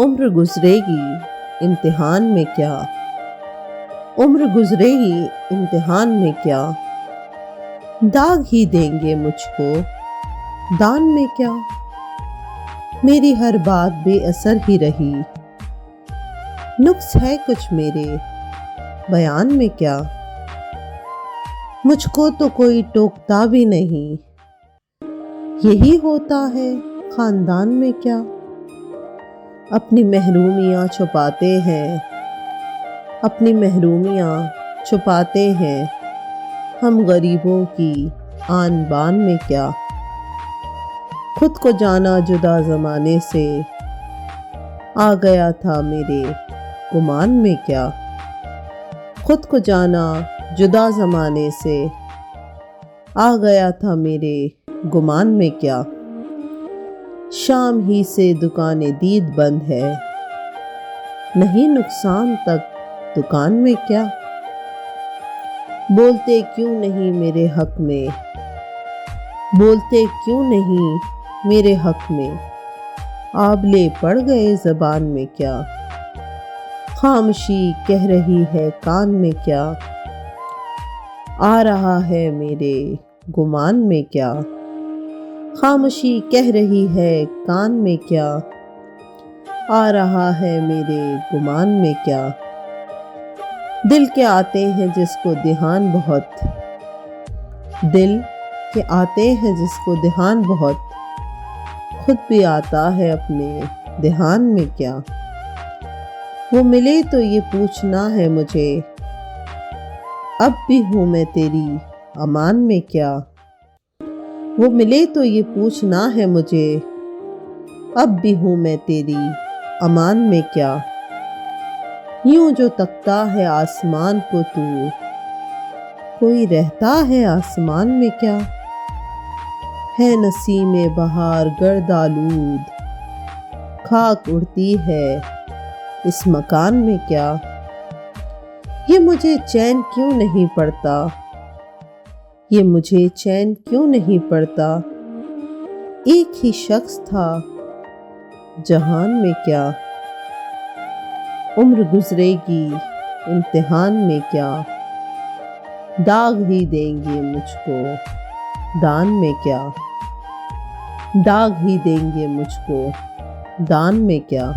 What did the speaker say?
उम्र गुजरेगी इम्तिहान में क्या, उम्र गुजरेगी इम्तिहान में क्या, दाग ही देंगे मुझको दान में क्या। मेरी हर बात बेअसर ही रही, नुक्स है कुछ मेरे बयान में क्या। मुझको तो कोई टोकता भी नहीं, यही होता है खानदान में क्या। अपनी महरूमियाँ छुपाते हैं, अपनी महरूमियाँ छुपाते हैं, हम गरीबों की आन बान में क्या। खुद को जाना जुदा ज़माने से, आ गया था मेरे गुमान में क्या। खुद को जाना जुदा ज़माने से, आ गया था मेरे गुमान में क्या। शाम ही से दुकानें दीद बंद है, नहीं नुकसान तक दुकान में क्या। बोलते क्यों नहीं मेरे हक में, बोलते क्यों नहीं मेरे हक में, आबले पड़ गए ज़बान में क्या। खामोशी कह रही है कान में क्या, आ रहा है मेरे गुमान में क्या। खामोशी कह रही है कान में क्या, आ रहा है मेरे गुमान में क्या। दिल के आते हैं जिसको ध्यान बहुत, दिल के आते हैं जिसको ध्यान बहुत, खुद भी आता है अपने ध्यान में क्या। वो मिले तो ये पूछना है मुझे, अब भी हूँ मैं तेरी अमान में क्या। वो मिले तो ये पूछना है मुझे, अब भी हूँ मैं तेरी अमान में क्या। यूं जो तकता है आसमान को तू, कोई रहता है आसमान में क्या। है नसीमे बहार गर्द आलूद, खाक उड़ती है इस मकान में क्या। ये मुझे चैन क्यों नहीं पड़ता, ये मुझे चैन क्यों नहीं पड़ता। एक ही शख्स था जहान में क्या, उम्र गुजरेगी इम्तिहान में क्या, दाग ही देंगे मुझको दान में क्या। दाग ही देंगे मुझको दान में क्या।